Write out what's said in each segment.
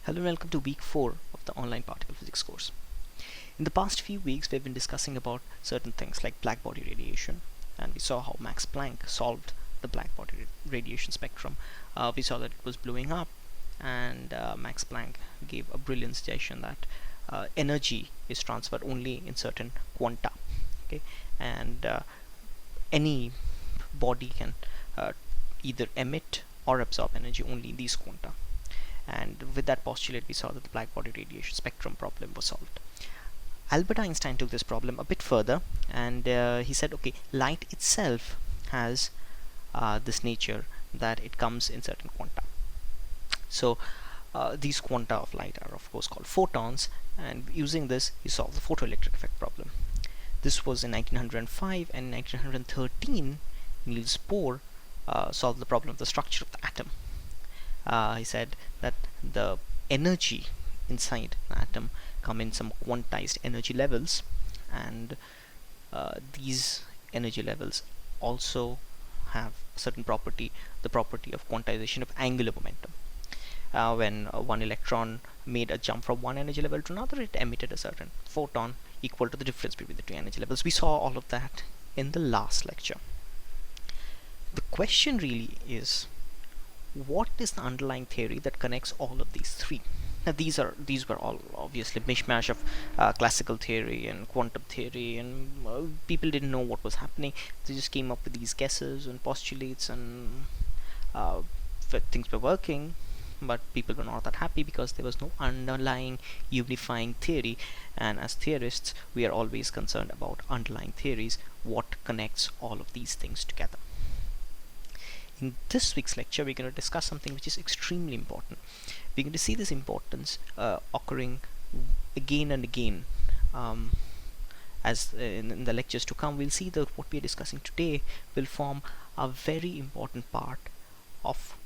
Hello and welcome to week 4 of the online particle physics course. In the past few weeks we've been discussing about certain things like black body radiation, and we saw how Max Planck solved the black body radiation spectrum. We saw that it was blowing up, and Max Planck gave a brilliant suggestion that energy is transferred only in certain quanta, okay, and any body can either emit or absorb energy only in these quanta. And with that postulate, we saw that the black body radiation spectrum problem was solved. Albert Einstein took this problem a bit further, and he said, okay, light itself has this nature that it comes in certain quanta. So these quanta of light are of course called photons, and using this he solved the photoelectric effect problem. This was in 1905, and in 1913 Niels Bohr solved the problem of the structure of the atom. He said that the energy inside the atom come in some quantized energy levels, and these energy levels also have a certain property, the property of quantization of angular momentum. When one electron made a jump from one energy level to another, it emitted a certain photon equal to the difference between the two energy levels. We saw all of that in the last lecture. The question really is, what is the underlying theory that connects all of these three? Now these were all obviously mishmash of classical theory and quantum theory, and people didn't know what was happening. They just came up with these guesses and postulates, and things were working, but people were not that happy because there was no underlying unifying theory. And as theorists, we are always concerned about underlying theories, what connects all of these things together. In this week's lecture, we're going to discuss something which is extremely important. We're going to see this importance occurring again and again. As in the lectures to come, we'll see that what we are discussing today will form a very important part of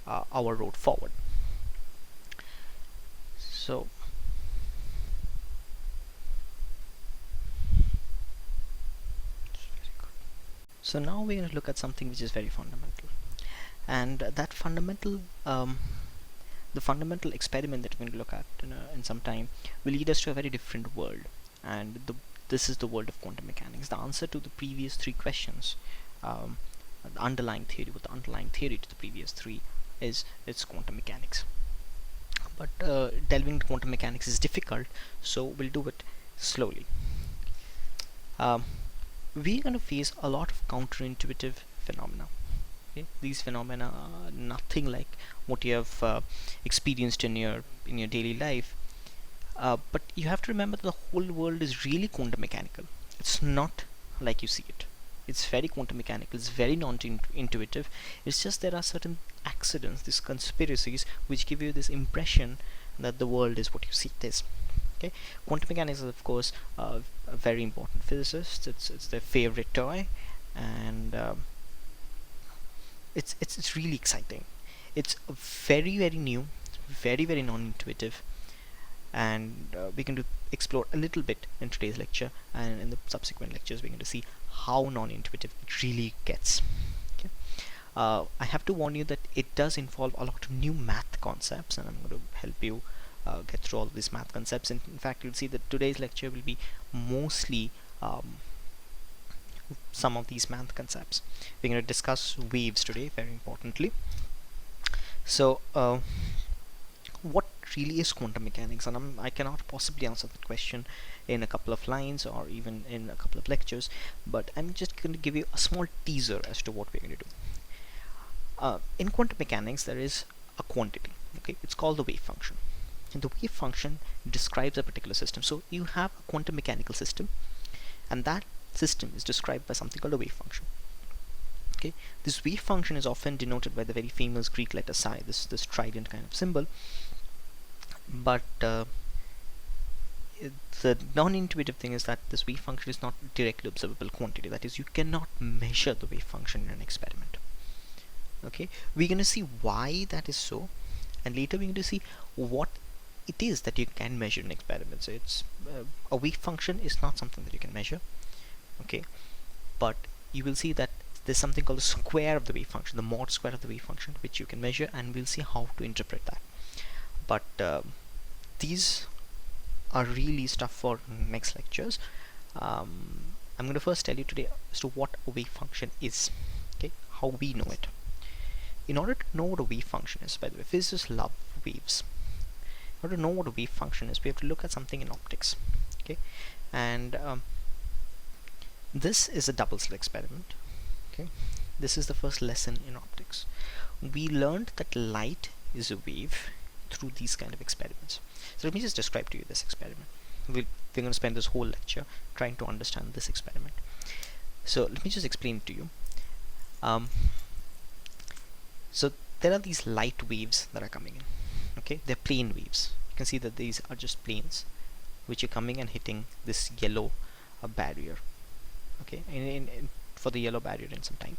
our road forward. So now we're going to look at something which is very fundamental, and that fundamental the fundamental experiment that we're going to look at in some time will lead us to a very different world, and this is the world of quantum mechanics. The answer to the previous three questions, the underlying theory, what the underlying theory to the previous three is, it's quantum mechanics. But delving into quantum mechanics is difficult, so we'll do it slowly. We're going to face a lot of counterintuitive phenomena. Okay? These phenomena are nothing like what you have experienced in your daily life, but you have to remember that the whole world is really quantum mechanical. It's not like you see it. It's very quantum mechanical. It's very non-intuitive. It's just there are certain accidents, these conspiracies, which give you this impression that the world is what you see it is. Okay, quantum mechanics is of course a very important physicist. It's their favorite toy, and it's really exciting. It's very new, very non-intuitive, and we're going to explore a little bit in today's lecture, and in the subsequent lectures we're going to see how non-intuitive it really gets. Okay. I have to warn you that it does involve a lot of new math concepts, and I'm going to help you get through all of these math concepts. In fact, you'll see that today's lecture will be mostly some of these math concepts. We're going to discuss waves today, very importantly. So what really is quantum mechanics? And I cannot possibly answer that question in a couple of lines or even in a couple of lectures, but I'm just going to give you a small teaser as to what we're going to do. In quantum mechanics, there is a quantity. Okay, it's called the wave function. And the wave function describes a particular system. So you have a quantum mechanical system, and that system is described by something called a wave function. Okay, this wave function is often denoted by the very famous Greek letter psi, this trident kind of symbol. But the non-intuitive thing is that this wave function is not directly observable quantity. That is, you cannot measure the wave function in an experiment. Okay, we're going to see why that is so, and later we're going to see what it is that you can measure in experiments. So it's a wave function is not something that you can measure. Okay, but you will see that there's something called the square of the wave function, the mod square of the wave function, which you can measure, and we'll see how to interpret that. but these are really stuff for next lectures. I'm going to first tell you today as to what a wave function is, okay, how we know it. In order to know what a wave function is, by the way, physicists love waves. In order to know what a wave function is, we have to look at something in optics, okay, and this is a double-slit experiment, okay. This is the first lesson in optics. We learned that light is a wave through these kind of experiments. So let me just describe to you this experiment. We're going to spend this whole lecture trying to understand this experiment. So let me just explain it to you. So there are these light waves that are coming in, okay, they're plane waves. You can see that these are just planes which are coming and hitting this yellow barrier, okay, for the yellow barrier in some time.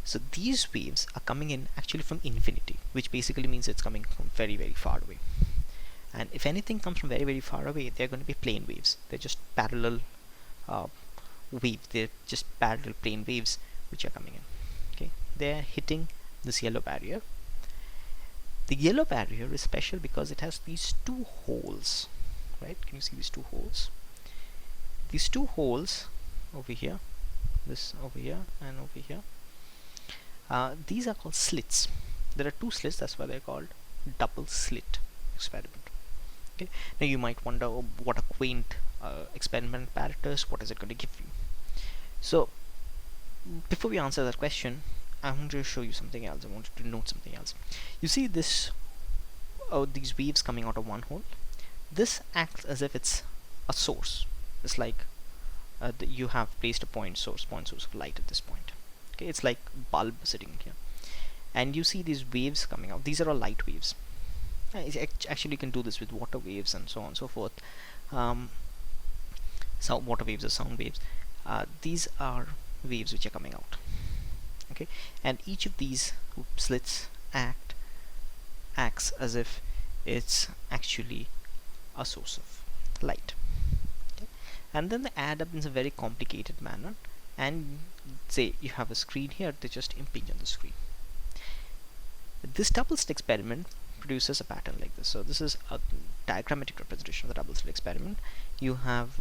So these waves are coming in actually from infinity, which basically means it's coming from very, very far away. And if anything comes from very, very far away, they're going to be plane waves. They're just parallel waves. They're just parallel plane waves which are coming in. Okay, they're hitting this yellow barrier. The yellow barrier is special because it has these two holes, right? Can you see these two holes? These two holes over here, this over here and over here. These are called slits. There are two slits, that's why they're called double-slit experiment. Okay. Now you might wonder, oh, what a quaint experiment apparatus, what is it going to give you? So before we answer that question, I want to show you something else. I want you to note something else. You see this, these waves coming out of one hole. This acts as if it's a source. It's like you have placed a point source of light at this point. Okay, it's like a bulb sitting here, and you see these waves coming out. These are all light waves. Actually, you can do this with water waves and so on and so forth. So water waves or sound waves. These are waves which are coming out. Okay, and each of these slits acts as if it's actually a source of light. Okay? And then they add up in a very complicated manner. And say you have a screen here, they just impinge on the screen. This double-slit experiment produces a pattern like this. So this is a diagrammatic representation of the double-slit experiment. You have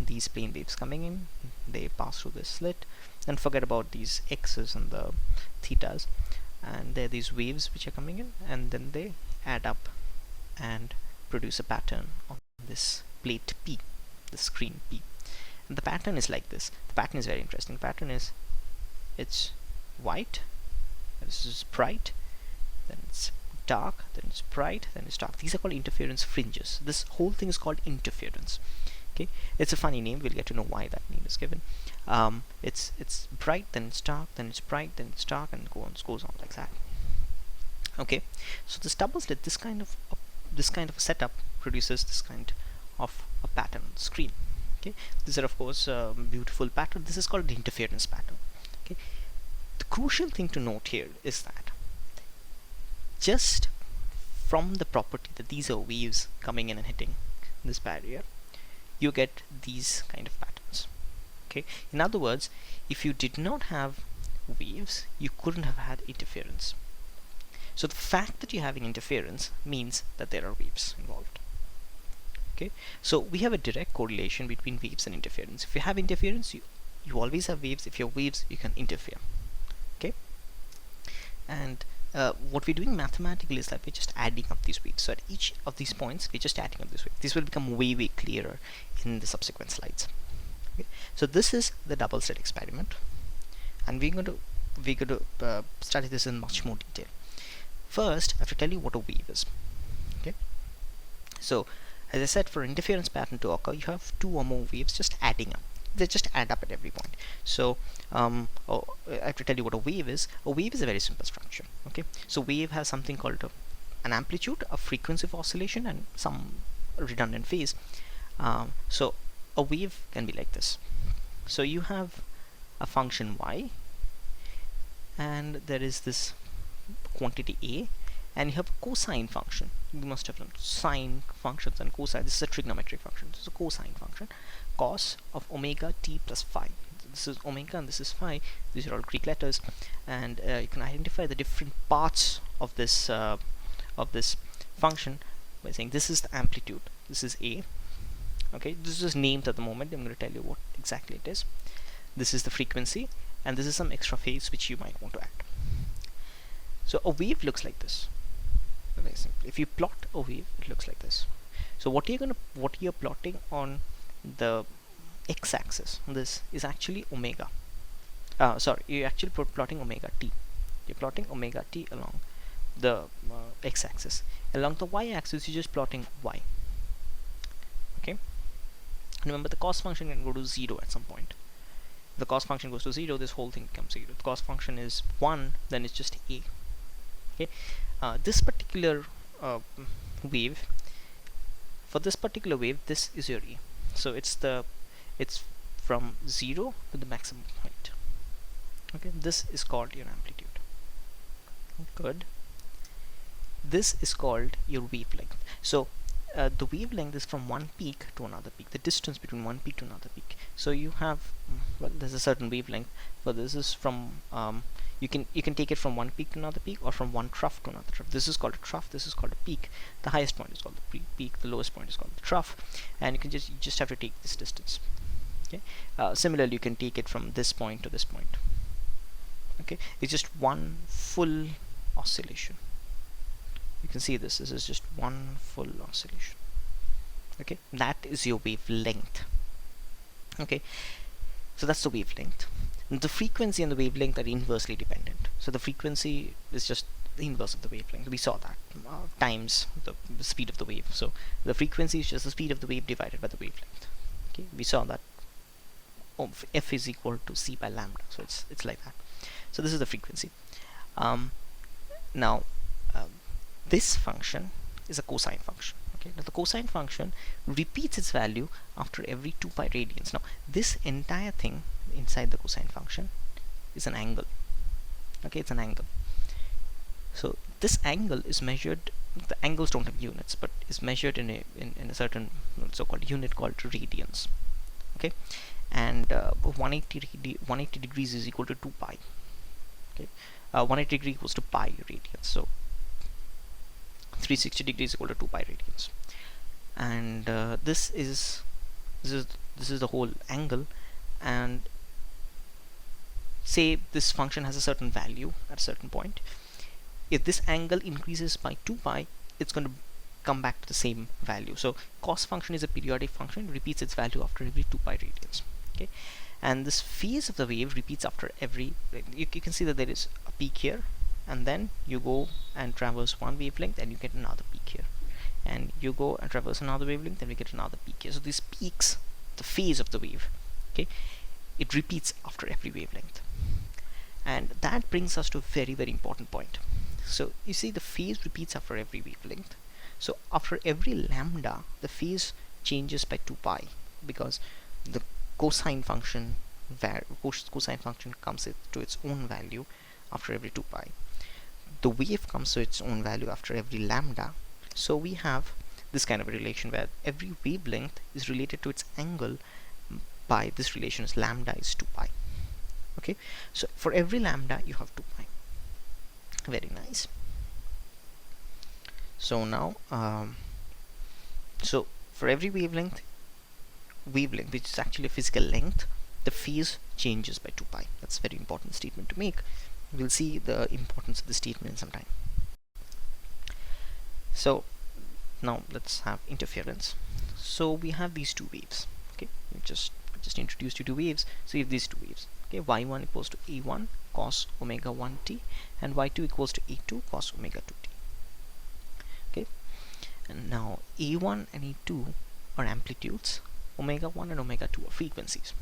these plane waves coming in, they pass through this slit, and forget about these x's and the thetas, and there are these waves which are coming in, and then they add up and produce a pattern on this plate P, the screen P. And the pattern is like this. The pattern is very interesting. The pattern is, it's white, this is bright, then it's dark, then it's bright, then it's dark. These are called interference fringes. This whole thing is called interference. Okay, it's a funny name. We'll get to know why that name is given. It's bright, then it's dark, then it's bright, then it's dark, and goes on like that. Okay, so this double slit, this kind of a setup produces this kind of a pattern on the screen. Okay, these are of course beautiful pattern. This is called the interference pattern. Okay, the crucial thing to note here is that just from the property that these are waves coming in and hitting this barrier, you get these kind of patterns. Okay, in other words, if you did not have waves, you couldn't have had interference. So the fact that you're having interference means that there are waves involved. Okay, so we have a direct correlation between waves and interference. If you have interference, you always have waves. If you have waves, you can interfere. Okay, and what we're doing mathematically is that we're just adding up these waves. So at each of these points, we're just adding up this wave. This will become way, way clearer in the subsequent slides. Okay, so this is the double-slit experiment, and we're going to study this in much more detail. First, I have to tell you what a wave is. Okay, so as I said, for an interference pattern to occur, you have two or more waves just adding up. They just add up at every point. So I have to tell you what a wave is. A wave is a very simple structure. Okay, so wave has something called an amplitude, a frequency of oscillation, and some redundant phase. So a wave can be like this. So you have a function y, and there is this quantity a, and you have a cosine function. You must have done sine functions and cosine. This is a trigonometric function. This is a cosine function, cos of omega t plus phi. This is omega and this is phi. These are all Greek letters, and you can identify the different parts of this function by saying this is the amplitude, this is A. Okay, this is named at the moment. I'm going to tell you what exactly it is. This is the frequency, and this is some extra phase which you might want to add. So a wave looks like this. Very simple. If you plot a wave, it looks like this. So what you're plotting on the x-axis, this is actually omega. Sorry, you're actually plotting omega t. You're plotting omega t along the x-axis. Along the y-axis, you're just plotting y. Okay. Remember, the cost function can go to 0 at some point. If the cost function goes to 0, this whole thing becomes 0. If the cost function is 1, then it's just a. Okay. This particular wave, for this particular wave, this is your a. So it's from 0 to the maximum point. Okay, this is called your amplitude. Good. This is called your wavelength. So the wavelength is from one peak to another peak, the distance between one peak to another peak. So you have, well, there's a certain wavelength, but this is from you can take it from one peak to another peak, or from one trough to another trough. This is called a trough, this is called a peak. The highest point is called the peak, the lowest point is called the trough, and you just have to take this distance. Okay. Similarly, you can take it from this point to this point. Okay, it's just one full oscillation. You can see this is just one full oscillation. Okay, that is your wavelength. Okay, so that's the wavelength. And the frequency and the wavelength are inversely dependent. So the frequency is just the inverse of the wavelength. We saw that times the speed of the wave. So the frequency is just the speed of the wave divided by the wavelength. Okay, we saw that f is equal to c by lambda. So it's like that. So this is the frequency. Now this function is a cosine function. Okay, now the cosine function repeats its value after every 2 pi radians. Now this entire thing inside the cosine function is an angle. Okay, it's an angle. So this angle is measured, the angles don't have units, but is measured in a certain so-called unit called radians. Okay, and 180 degrees is equal to 2 pi. Okay, 180 degrees equals to pi radians. So 360 degrees equal to 2 pi radians, and this is the whole angle. And say this function has a certain value at a certain point. If this angle increases by 2 pi, it's going to come back to the same value. So cos function is a periodic function, it repeats its value after every 2 pi radians. Okay, and this phase of the wave repeats after every, you can see that there is a peak here, and then you go and traverse one wavelength and you get another peak here, and you go and traverse another wavelength and we get another peak here. So these peaks, the phase of the wave, okay, it repeats after every wavelength. And that brings us to a very, very important point. So you see, the phase repeats after every wavelength. So after every lambda, the phase changes by 2 pi, because the cosine function comes to its own value after every 2 pi. The wave comes to its own value after every lambda. So we have this kind of a relation where every wavelength is related to its angle by this relation is lambda is 2 pi. Okay, so for every lambda you have 2 pi. Very nice. So now so for every wavelength which is actually a physical length, the phase changes by 2 pi. That's a very important statement to make. We'll see the importance of the statement in some time. So now let's have interference. So we have these two waves. Okay, we just introduced you to waves. So we have these two waves. Okay, y1 equals to a1 cos omega 1t, and y2 equals to a2 cos omega 2t. Okay, and now a1 and a2 are amplitudes, omega 1 and omega 2 are frequencies.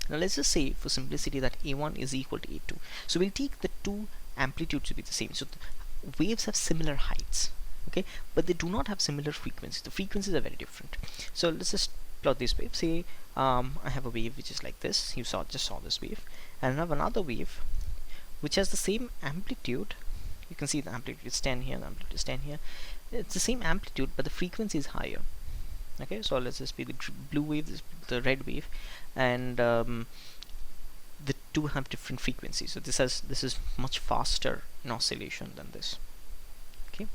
Now let's just say for simplicity that a1 is equal to a2. So we'll take the two amplitudes to be the same. So the waves have similar heights, okay, but they do not have similar frequencies. The frequencies are very different. So let's just plot this wave. Say I have a wave which is like this. You just saw this wave, and I have another wave which has the same amplitude. You can see the amplitude is 10 here, the amplitude is 10 here. It's the same amplitude, but the frequency is higher. Okay, so let's just be the blue wave, this the red wave, and the two have different frequencies. So this is much faster in oscillation than this. Okay,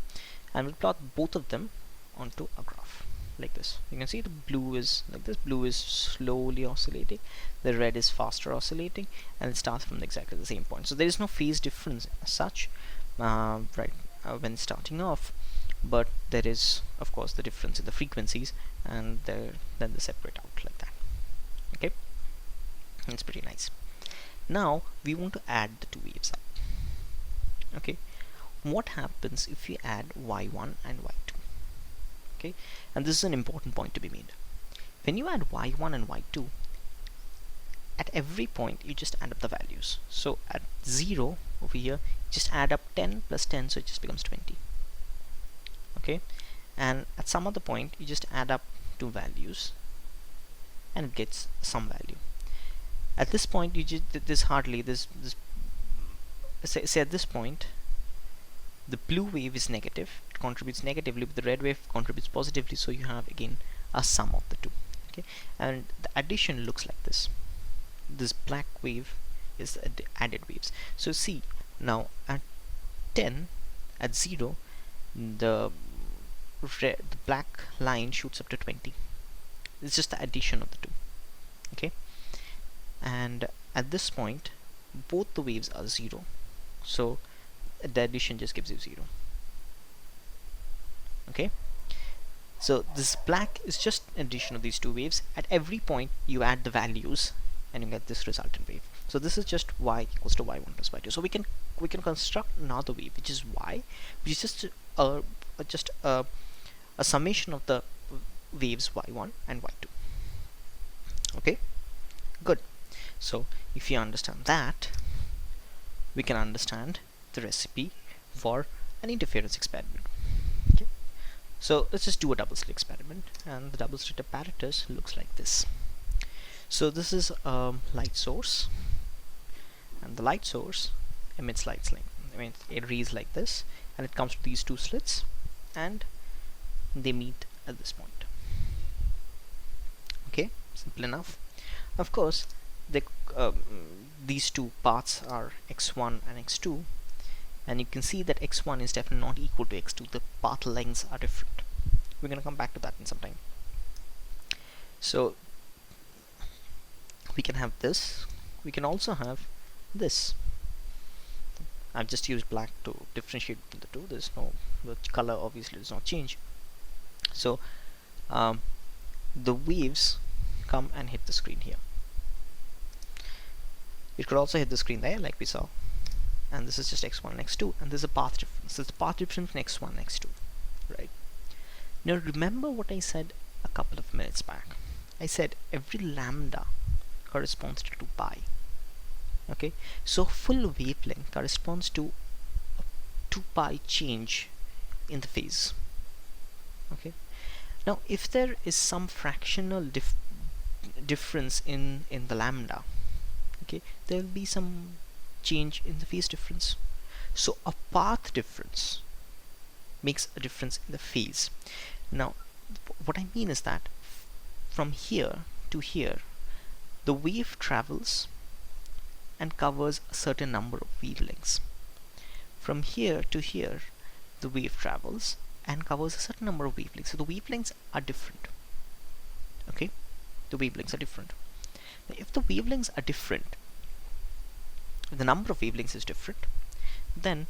and we'll plot both of them onto a graph like this. You can see the blue is like this. Blue is slowly oscillating, the red is faster oscillating, and it starts from exactly the same point. So there is no phase difference as such when starting off, but there is of course the difference in the frequencies, and then they separate out like that. Okay, it's pretty nice. Now we want to add the two waves up. Okay, what happens if you add y1 and y2? Okay, and this is an important point to be made. When you add y1 and y2, at every point you just add up the values. So at 0 over here, just add up 10 plus 10, so it just becomes 20. Okay, and at some other point you just add up two values and it gets some value. At this point you just say at this point the blue wave is negative, it contributes negatively, but the red wave contributes positively, so you have again a sum of the two. Okay, and the addition looks like this. This black wave is the added waves. So see, now at 10, at 0, the black line shoots up to 20. It's just the addition of the two. Okay, and at this point both the waves are 0, so the addition just gives you 0. Okay, so this black is just an addition of these two waves. At every point you add the values and you get this resultant wave. So this is just y equals to y1 plus y2. So we can construct another wave which is y, which is just a summation of the waves y1 and y2. Okay, good. So if you understand that, we can understand the recipe for an interference experiment. Okay, so let's just do a double slit experiment, and the double slit apparatus looks like this. So this is a light source, and the light source emits light, it reads like this, and it comes to these two slits and they meet at this point. Okay, simple enough. Of course these two paths are x1 and x2, and you can see that x1 is definitely not equal to x2. The path lengths are different. We're going to come back to that in some time. So we can have this, we can also have this. I've just used black to differentiate the two. There's no, the color obviously does not change. So the waves come and hit the screen here. It could also hit the screen there like we saw, and this is just x1 and x2, and there's a path difference. There's a path difference in x1 and x2, right? Now remember what I said a couple of minutes back. I said every lambda corresponds to 2 pi. Okay, so full wavelength corresponds to a 2 pi change in the phase. Okay, now if there is some fractional difference in the lambda, okay, there will be some change in the phase difference. So a path difference makes a difference in the phase. Now what I mean is that from here to here the wave travels and covers a certain number of wavelengths. From here to here the wave travels and covers a certain number of wavelengths. So the wavelengths are different. Okay, the wavelengths are different. Now, if the wavelengths are different, if the number of wavelengths is different, then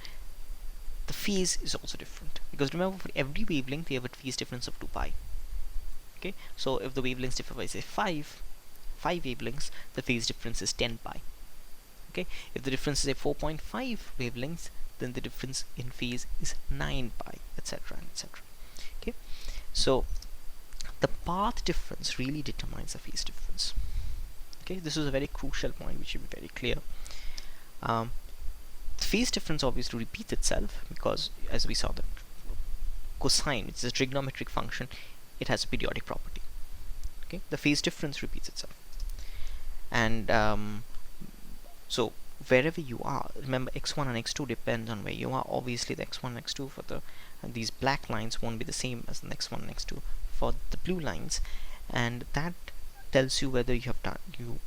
the phase is also different, because remember, for every wavelength we have a phase difference of 2 pi. Okay, so if the wavelengths differ by say 5 wavelengths, the phase difference is 10 pi. Okay, if the difference is a 4.5 wavelengths, then the difference in phase is 9 pi, etc., etc. Okay, so the path difference really determines the phase difference. Okay, this is a very crucial point which should be very clear. The phase difference obviously repeats itself because, as we saw, the cosine, which is a trigonometric function, it has a periodic property. Okay, the phase difference repeats itself, and so wherever you are, remember x1 and x2 depends on where you are. Obviously the x1 and x2 for these black lines won't be the same as the x1 and x2 for the blue lines, and that tells you whether you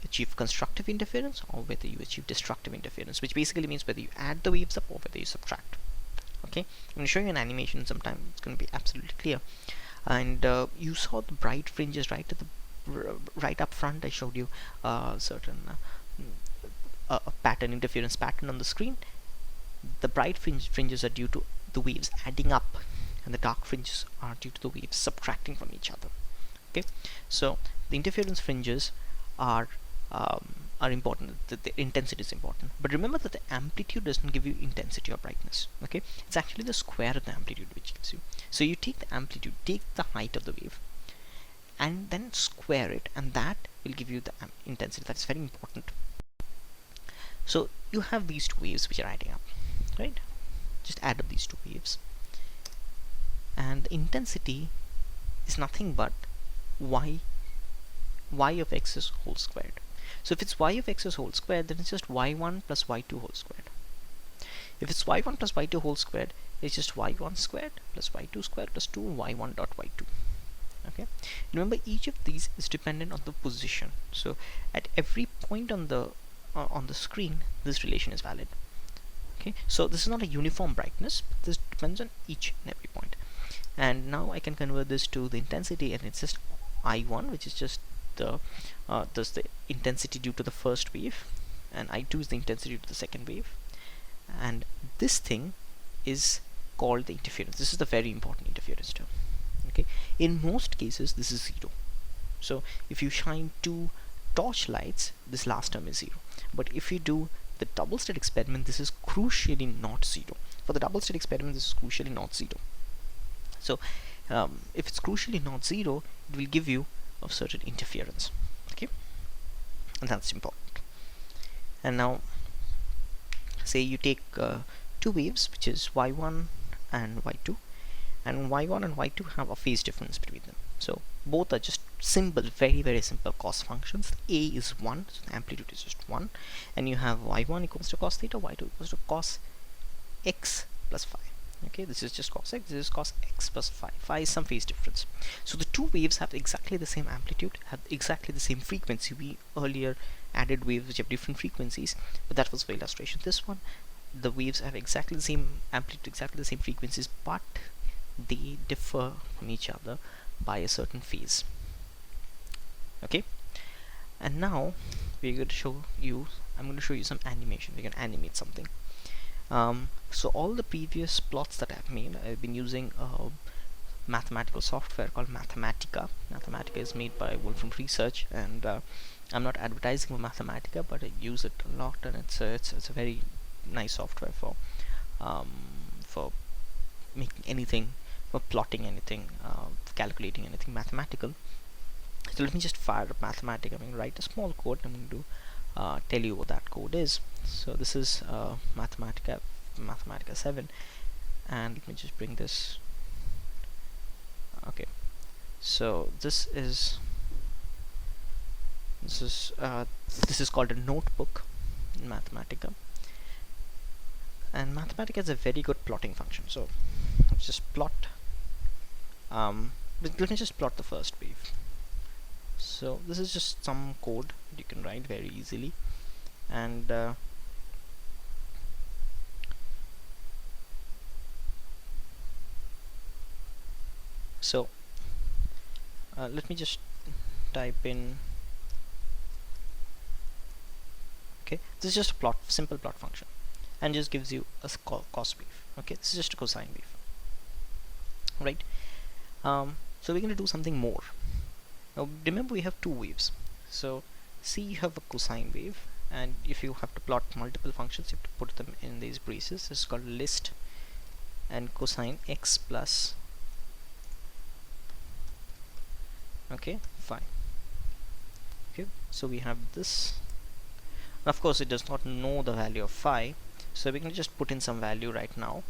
achieve constructive interference or whether you achieve destructive interference, which basically means whether you add the waves up or whether you subtract. Okay, I'm going to show you an animation sometime. It's going to be absolutely clear. And you saw the bright fringes right at the right up front. I showed you certain a pattern, interference pattern on the screen. The bright fringes are due to the waves adding up, and the dark fringes are due to the waves subtracting from each other. Okay, so the interference fringes are important. The intensity is important, but remember that the amplitude doesn't give you intensity or brightness. Okay, it's actually the square of the amplitude which gives you. So you take the amplitude, take the height of the wave, and then square it, and that will give you the intensity. That's very important. So you have these two waves which are adding up, right? Just add up these two waves, and the intensity is nothing but y of x is whole squared. So if it's y of x is whole squared, then it's just y1 plus y2 whole squared. If it's y1 plus y2 whole squared, it's just y1 squared plus y2 squared plus 2 y1 dot y2. Okay, remember each of these is dependent on the position. So at every point on the screen, this relation is valid. Okay, so this is not a uniform brightness, but this depends on each and every point. And now I can convert this to the intensity, and it's just I1, which is just the intensity due to the first wave, and I2 is the intensity due to the second wave, and this thing is called the interference. This is the very important interference term. Okay, in most cases this is 0. So if you shine two torch lights, this last term is 0. But if you do the double-slit experiment, this is crucially not 0. For the double-slit experiment, this is crucially not 0. So if it's crucially not 0, it will give you a certain interference. Okay, and that's important. And now say you take two waves, which is y1 and y2, and y1 and y2 have a phase difference between them. So both are just simple, very simple cos functions. A is 1, so the amplitude is just 1, and you have y1 equals to cos theta, y2 equals to cos x plus phi. Okay, this is just cos x, this is cos x plus phi. Phi is some phase difference. So the two waves have exactly the same amplitude, have exactly the same frequency. We earlier added waves which have different frequencies, but that was for illustration. This one, the waves have exactly the same amplitude, exactly the same frequencies, but they differ from each other by a certain phase. Okay, and now we're going to show you, I'm going to show you some animation. We're going to animate something. So all the previous plots that I've made, I've been using a mathematical software called Mathematica. Mathematica is made by Wolfram Research, and I'm not advertising for Mathematica, but I use it a lot, and it's a very nice software for making anything, for plotting anything, for calculating anything mathematical. So let me just fire up Mathematica. I'm going to write a small code. I'm going to tell you what that code is. So this is Mathematica 7, and let me just bring this. Okay, so this is called a notebook in Mathematica, and Mathematica is a very good plotting function. So let's just plot. Let me just plot the first wave. So this is just some code that you can write very easily, and so let me just type in. Okay, this is just a simple plot function, and just gives you a cos wave. Okay, this is just a cosine wave, right? So we're going to do something more. Now remember, we have two waves. So see, you have a cosine wave, and if you have to plot multiple functions, you have to put them in these braces. This is called list and cosine x plus, okay, phi. Okay, so we have this. Of course it does not know the value of phi, so we can just put in some value right now.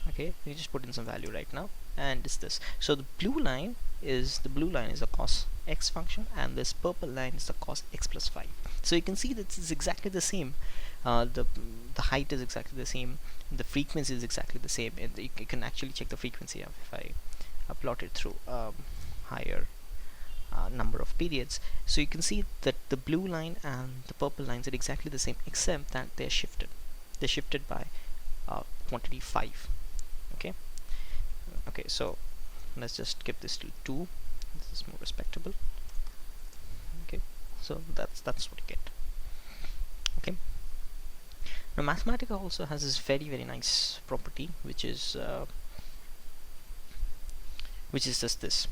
Okay, we just put in some value right now, and it's this. So the blue line is a cos x function, and this purple line is the cos x plus phi. So you can see that it's exactly the same. The height is exactly the same, the frequency is exactly the same, and you can actually check the frequency of if I plot it through higher number of periods. So you can see that the blue line and the purple lines are exactly the same, except that they're shifted by quantity 5. Okay, so let's just give this to 2. This is more respectable. Okay, so that's what you get. Okay, now Mathematica also has this very nice property, which is just this.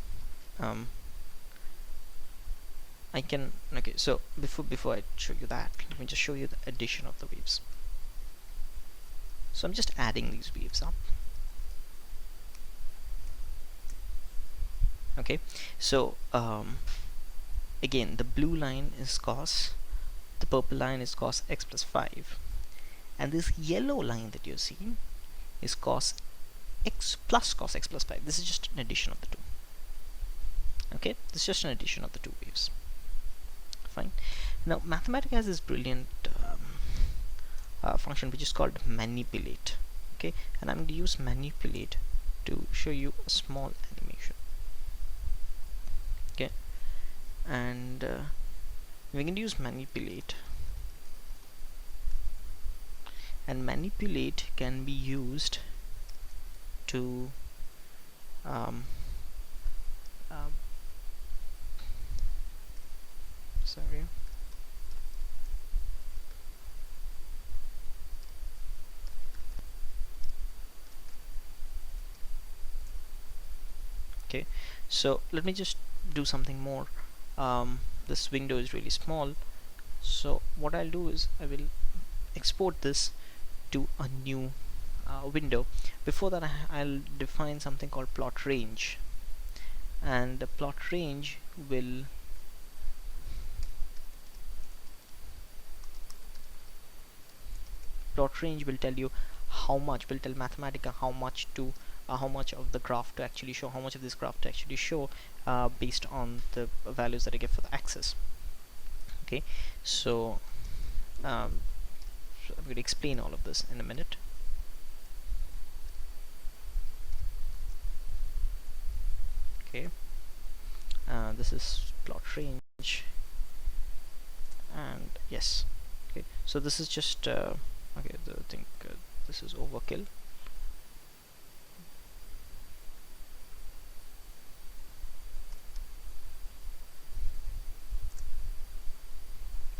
I can, okay, so before I show you that, let me just show you the addition of the waves. So I'm just adding these waves up. Okay, so again, the blue line is cos, the purple line is cos x plus 5, and this yellow line that you're seeing is cos x plus cos x plus 5. This is just an addition of the two. Okay, this is just an addition of the two waves. Fine. Now Mathematica has this brilliant function which is called manipulate. Okay, and I'm going to use manipulate to show you a small animation. Okay, and we can use manipulate, and manipulate can be used to sorry, okay, so let me just do something more. This window is really small, so what I'll do is I will export this to a new window. Before that, I'll define something called plot range, and the plot range will tell you how much, will tell Mathematica how much to how much of the graph to actually show, how much of this graph to actually show, based on the values that I give for the axis. Okay, so I'm going to explain all of this in a minute. Okay, this is plot range, and yes, okay, so this is just okay, I think this is overkill.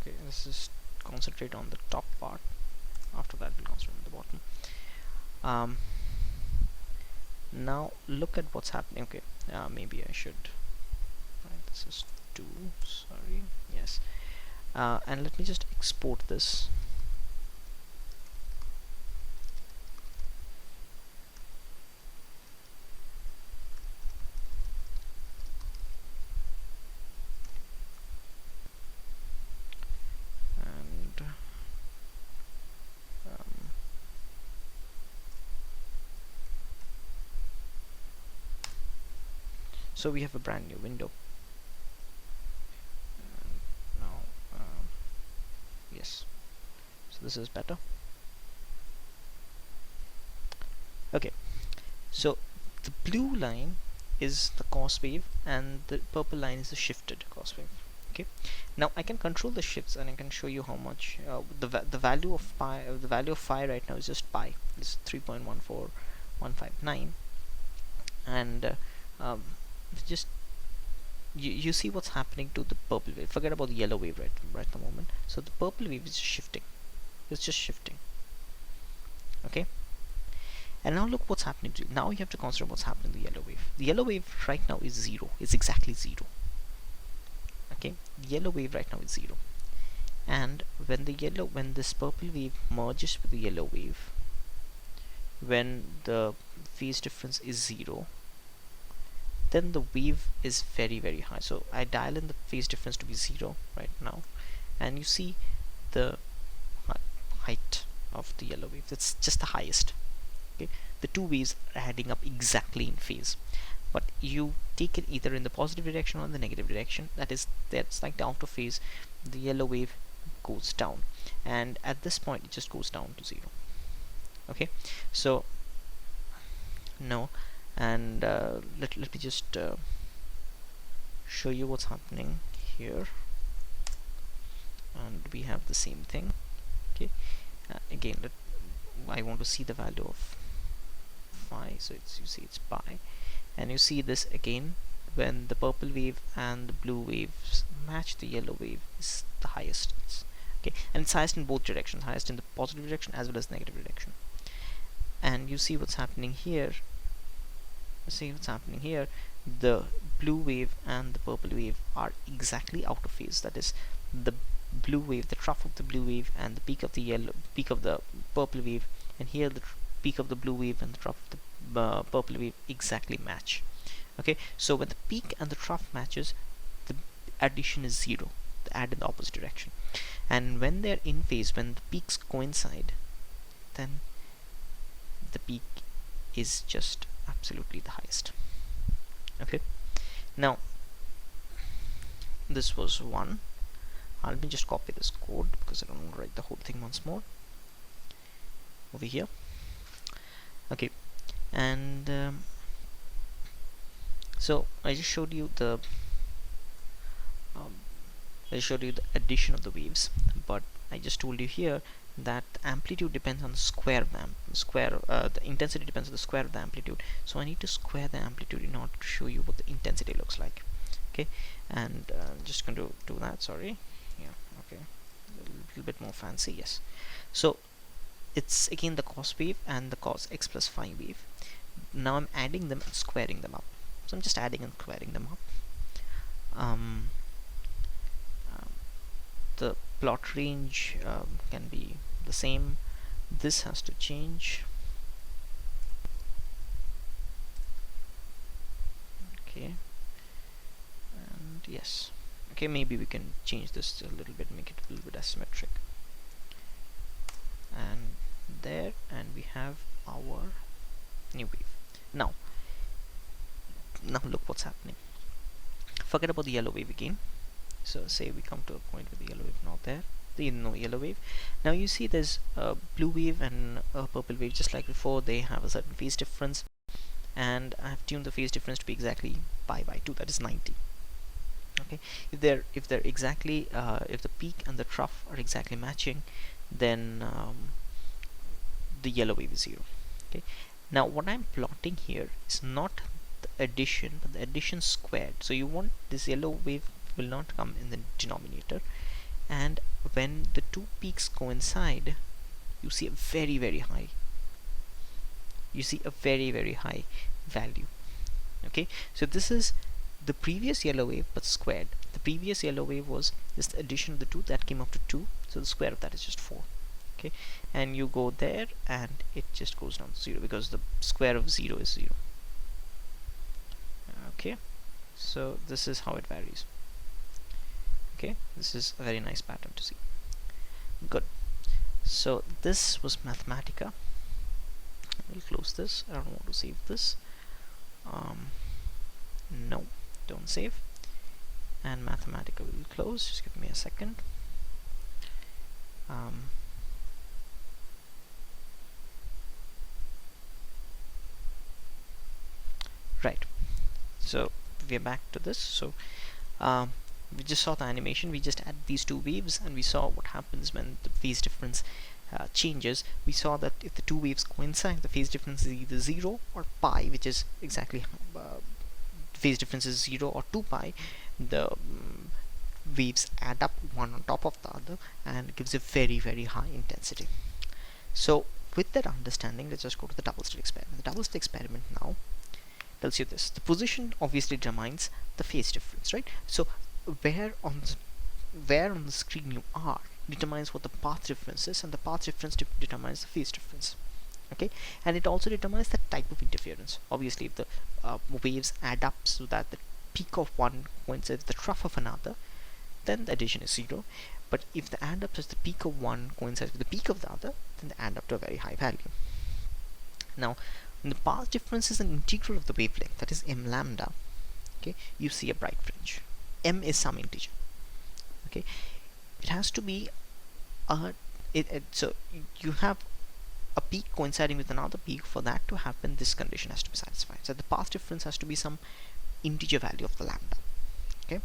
Okay, this is concentrate on the top part. After that, we'll concentrate on the bottom. Now look at what's happening. Okay, maybe I should. Right, this is 2. Sorry. Yes. And let me just export this. So we have a brand new window. And now, yes, so this is better. Okay, so the blue line is the cos wave, and the purple line is the shifted cos wave. Okay, now I can control the shifts, and I can show you how much the value of pi, the value of phi right now is just pi. It's 3.14159, and just you see what's happening to the purple wave. Forget about the yellow wave right at the moment. So the purple wave is shifting. It's just shifting. Okay, and now look what's happening to you. Now you have to consider what's happening to the yellow wave. The yellow wave right now is 0. It's exactly 0. Okay, the yellow wave right now is 0, and when this purple wave merges with the yellow wave, when the phase difference is 0, then the wave is very high. So I dial in the phase difference to be 0 right now, and you see the height of the yellow wave. That's just the highest. Okay, the two waves are adding up exactly in phase, but you take it either in the positive direction or in the negative direction. That's like the out of phase. The yellow wave goes down, and at this point it just goes down to 0. Okay, so no, and let me just show you what's happening here, and we have the same thing. Okay, again, I want to see the value of phi, so you see it's pi, and you see this again when the purple wave and the blue waves match, the yellow wave is the highest. Okay, and it's highest in both directions, highest in the positive direction as well as negative direction. And you see what's happening here. The blue wave and the purple wave are exactly out of phase. That is, the blue wave, the trough of the blue wave, and the peak of the purple wave, and here the peak of the blue wave and the trough of the purple wave exactly match. Okay, so when the peak and the trough matches, the addition is zero, the add in the opposite direction. And when they're in phase, when the peaks coincide, then the peak is just absolutely the highest. Okay, now this was one. Let me just copy this code because I don't want to write the whole thing once more over here. Okay, and so I just showed you the addition of the waves, but I just told you here that the amplitude depends on the square of the intensity depends on the square of the amplitude. So I need to square the amplitude in order to show you what the intensity looks like. Okay, and I'm just going to do that. Sorry, yeah, okay, a little bit more fancy. Yes, so it's again the cos wave and the cos x plus phi wave. Now I'm adding them and squaring them up. So I'm just adding and squaring them up. The plot range can be the same. This has to change. Okay, and yes, okay, maybe we can change this a little bit, make it a little bit asymmetric, and there, and we have our new wave. Now look what's happening. Forget about the yellow wave again. So say we come to a point where the yellow wave not there, no yellow wave. Now you see there's a blue wave and a purple wave, just like before. They have a certain phase difference, and I have tuned the phase difference to be exactly pi by 2, that is 90. Okay, if they're exactly if the peak and the trough are exactly matching, then the yellow wave is 0. Okay, now what I'm plotting here is not the addition, but the addition squared. So you want this yellow wave will not come in the denominator, and when the two peaks coincide, you see a very high value. Okay, so this is the previous yellow wave but squared. The previous yellow wave was just the addition of the two, that came up to 2, so the square of that is just 4. Okay, and you go there and it just goes down to 0 because the square of 0 is 0. Okay, so this is how it varies. Okay, this is a very nice pattern to see. Good. So this was Mathematica. We'll close this. I don't want to save this. No, don't save. And Mathematica will close. Just give me a second. Right. So we are back to this. So we just saw the animation. We just added these two waves, and we saw what happens when the phase difference changes. We saw that if the two waves coincide, the phase difference is either 0 or pi, which is exactly phase difference is 0 or 2 pi. The waves add up one on top of the other and gives a very high intensity. So with that understanding, let's just go to the double-slit experiment. The double-slit experiment now tells you this: the position obviously determines the phase difference, right? So where on the screen you are determines what the path difference is, and the path difference determines the phase difference. Okay, and it also determines the type of interference. Obviously, if the waves add up so that the peak of one coincides with the trough of another, then the addition is 0. But if the add up is the peak of one coincides with the peak of the other, then they add up to a very high value. Now, when the path difference is an integral of the wavelength, that is m lambda, okay, you see a bright fringe. M is some integer. Okay, it has to be so you have a peak coinciding with another peak. For that to happen, this condition has to be satisfied. So the path difference has to be some integer value of the lambda. Okay,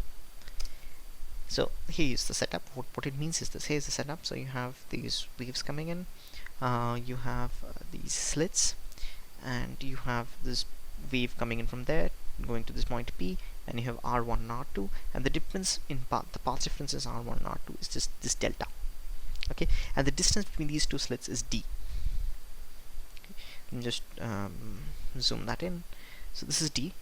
so here is the setup. What it means is this: here's the setup. So you have these waves coming in, you have these slits, and you have this wave coming in from there going to this point P, and you have R1 and R2, and the difference in the path differences R1 and R2 is just this delta. Okay, and the distance between these two slits is D. Okay. Let me just zoom that in. So this is D.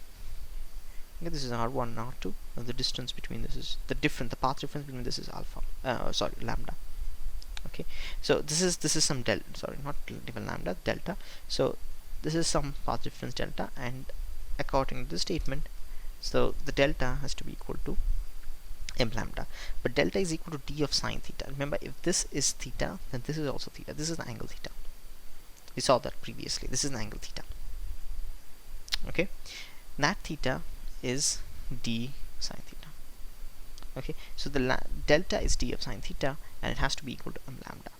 Okay, this is R1 and R2, and the distance between this is the path difference between this is lambda. Okay, so this is some delta, sorry, not even lambda, delta. So this is some path difference delta, and according to the statement, so the delta has to be equal to m lambda, but delta is equal to d of sine theta. Remember, if this is theta, then this is also theta. This is the angle theta. We saw that previously. This is an angle theta. Okay, nat theta is d sine theta. Okay, so the delta is d of sine theta, and it has to be equal to m lambda.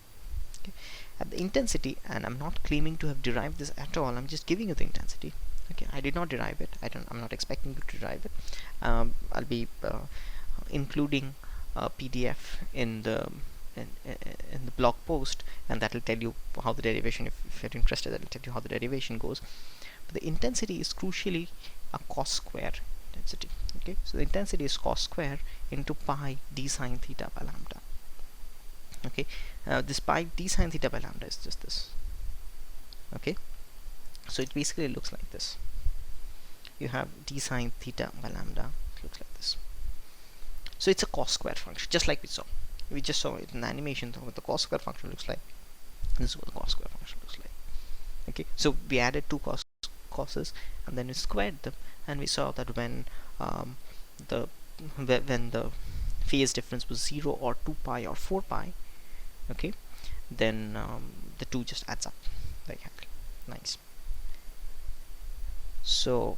Okay, at the intensity, and I'm not claiming to have derived this at all, I'm just giving you the intensity. Okay, I did not derive it. I'm not expecting you to derive it. I'll be including a PDF in the blog post, and that will tell you how the derivation, if you're interested, that will tell you how the derivation goes. But the intensity is crucially a cos square intensity. Okay, so the intensity is cos square into pi d sine theta by lambda. Okay, this pi d sine theta by lambda is just this. Okay, so it basically looks like this. You have d sine theta by lambda, it looks like this. So it's a cos square function, just like we just saw it in the animation. What the cos square function looks like. This is what the cos square function looks like. Okay, so we added two cos's, and then we squared them, and we saw that when the phase difference was 0 or 2 pi or 4 pi, okay, then the two just adds up very happily. Nice. So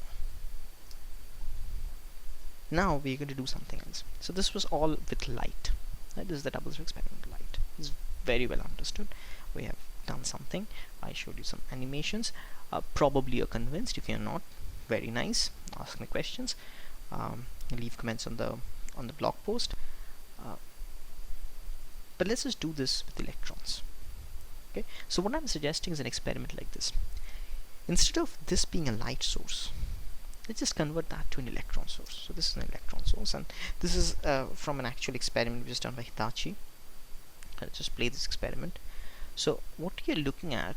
now we're going to do something else. So this was all with light. Right? This is the double-slit experiment with light. It's very well understood. We have done something. I showed you some animations. Probably you're convinced. If you're not, very nice. Ask me questions. Leave comments on the blog post. But let's just do this with electrons. Okay. So what I'm suggesting is an experiment like this. Instead of this being a light source, let's just convert that to an electron source. So this is an electron source, and this is from an actual experiment which was done by Hitachi. Let's just play this experiment. So what you're looking at,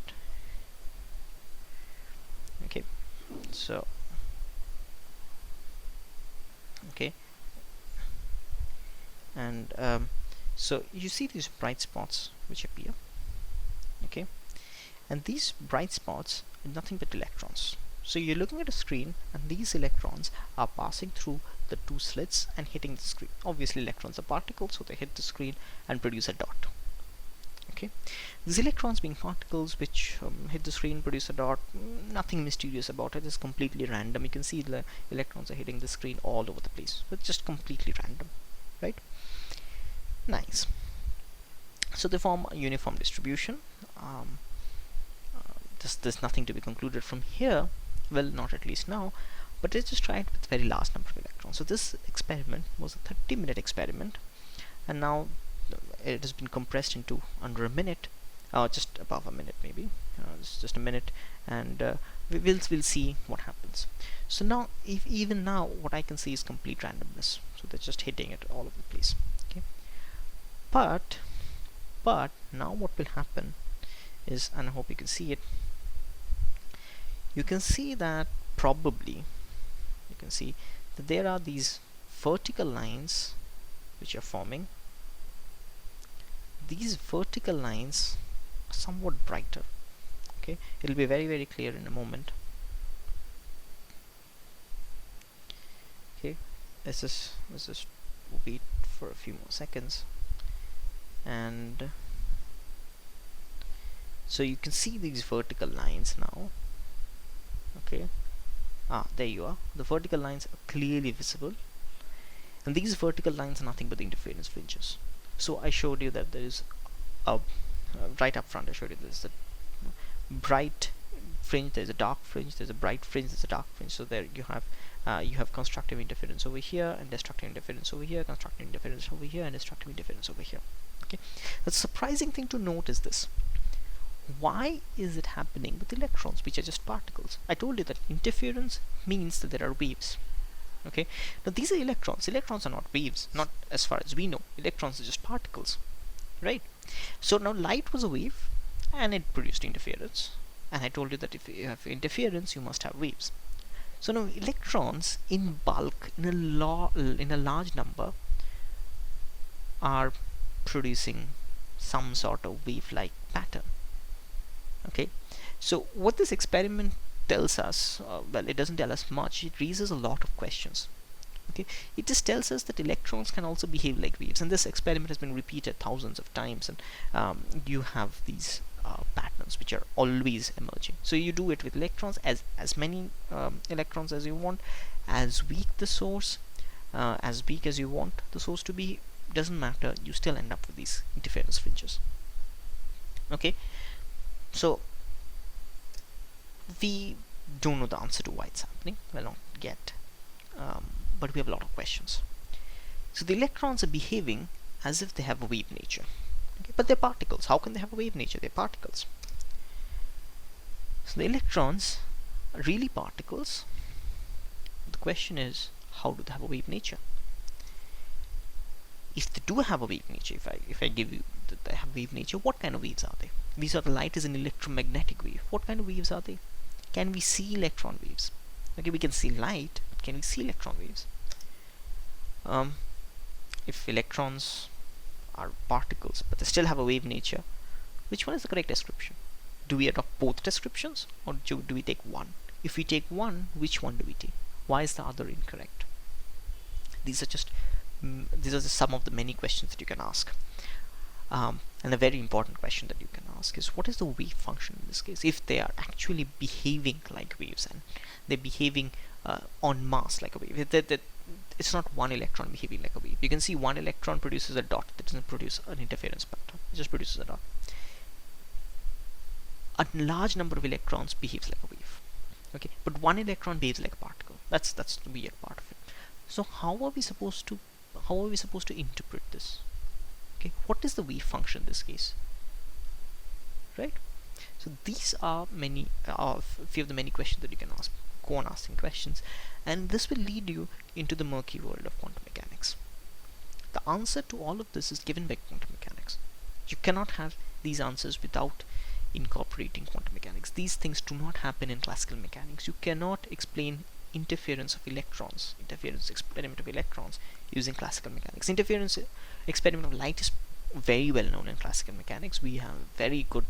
okay, so okay, and so you see these bright spots which appear, okay, and these bright spots are nothing but electrons. So you're looking at a screen, and these electrons are passing through the two slits and hitting the screen. Obviously electrons are particles, so they hit the screen and produce a dot. Okay, these electrons being particles which hit the screen, produce a dot, nothing mysterious about it. It's completely random. You can see the electrons are hitting the screen all over the place. So it's just completely random, right? Nice. So they form a uniform distribution. There's nothing to be concluded from here. Well, not at least now, but let's just try it with very large number of electrons. So this experiment was a 30-minute experiment, and now it has been compressed into under a minute, just above a minute maybe. It's just a minute, and we'll see what happens. So now, even now, what I can see is complete randomness. So they're just hitting it all over the place. Okay, but now what will happen is, and I hope you can see it. You can see that probably you can see that there are these vertical lines which are forming. These vertical lines are somewhat brighter. Okay, it'll be very, very clear in a moment. Okay, let's just wait for a few more seconds, and so you can see these vertical lines now. Okay, there you are. The vertical lines are clearly visible, and these vertical lines are nothing but the interference fringes. So I showed you that there is a right up front. I showed you there's a bright fringe, there's a dark fringe, there's a bright fringe, there's a dark fringe. So there you have constructive interference over here and destructive interference over here, constructive interference over here, and destructive interference over here. Okay, the surprising thing to note is this: why is it happening with electrons, which are just particles? I told you that interference means that there are waves. Okay, now these are electrons. Electrons are not waves, not as far as we know. Electrons are just particles, right? So now light was a wave and it produced interference, and I told you that if you have interference you must have waves. So now electrons in bulk, in a large number, are producing some sort of wave-like pattern. Okay, so what this experiment tells us, well, it doesn't tell us much. It raises a lot of questions. Okay, it just tells us that electrons can also behave like waves, and this experiment has been repeated thousands of times, and you have these patterns which are always emerging. So you do it with electrons, as many electrons as you want, as weak the source, as weak as you want the source to be, doesn't matter, you still end up with these interference fringes. Okay, so we don't know the answer to why it's happening, well, not yet, but we have a lot of questions. So the electrons are behaving as if they have a wave nature. Okay, but they're particles. How can they have a wave nature? They're particles. So the electrons are really particles. The question is, how do they have a wave nature? If they do have a wave nature, if I give you that they have wave nature, what kind of waves are they? We saw the light is an electromagnetic wave. What kind of waves are they? Can we see electron waves? Okay, we can see light, but can we see electron waves? If electrons are particles but they still have a wave nature, which one is the correct description? Do we adopt both descriptions, or do we take one? If we take one, which one do we take? Why is the other incorrect? These are just some of the many questions that you can ask. And a very important question that you can ask is, what is the wave function in this case? If they are actually behaving like waves and they're behaving en masse like a wave, it's not one electron behaving like a wave. You can see one electron produces a dot, that doesn't produce an interference pattern, it just produces a dot. A large number of electrons behaves like a wave. Okay, but one electron behaves like a particle. That's the weird part of it. So how are we supposed to interpret this? Okay, what is the wave function in this case? Right? So these are a few of the many questions that you can ask. Go on asking questions, and this will lead you into the murky world of quantum mechanics. The answer to all of this is given by quantum mechanics. You cannot have these answers without incorporating quantum mechanics. These things do not happen in classical mechanics. You cannot explain interference of electrons, interference experiment of electrons, using classical mechanics. Interference experiment of light is very well known in classical mechanics. We have a very good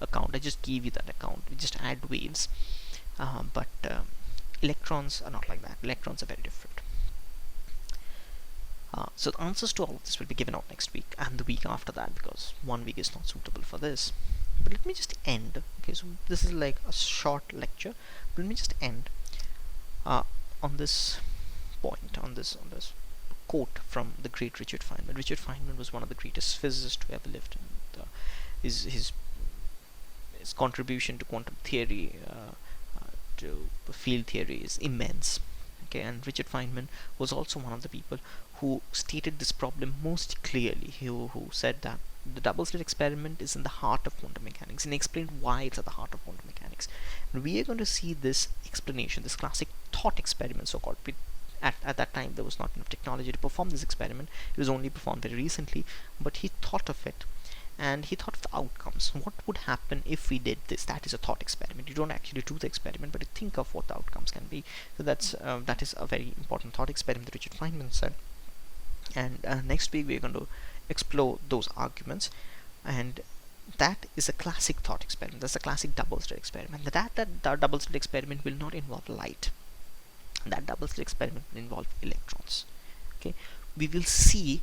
account. I just gave you that account. We just add waves, but electrons are not like that. Electrons are very different. So the answers to all of this will be given out next week and the week after that, because 1 week is not suitable for this. But let me just end. Okay, so this is like a short lecture. But let me just end on this point, on this quote from the great Richard Feynman. Richard Feynman was one of the greatest physicists who ever lived, and his contribution to quantum theory, to field theory, is immense. Okay, and Richard Feynman was also one of the people who stated this problem most clearly. Who said that the double-slit experiment is in the heart of quantum mechanics, and he explained why it's at the heart of quantum mechanics. And we are going to see this explanation, this classic thought experiment, so-called. At that time, there was not enough technology to perform this experiment. It was only performed very recently, but he thought of it, and he thought of the outcomes. What would happen if we did this? That is a thought experiment. You don't actually do the experiment, but you think of what the outcomes can be. So that is a very important thought experiment that Richard Feynman said. And next week we're going to explore those arguments, and that is a classic thought experiment. That's a classic double-slit experiment. That double-slit experiment will not involve light. That double-slit experiment will involve electrons. Okay, we will see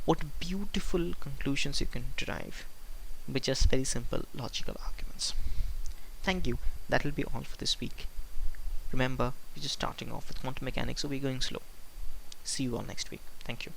what beautiful conclusions you can derive with just very simple logical arguments. Thank you. That will be all for this week. Remember, we're just starting off with quantum mechanics, so we're going slow. See you all next week. Thank you.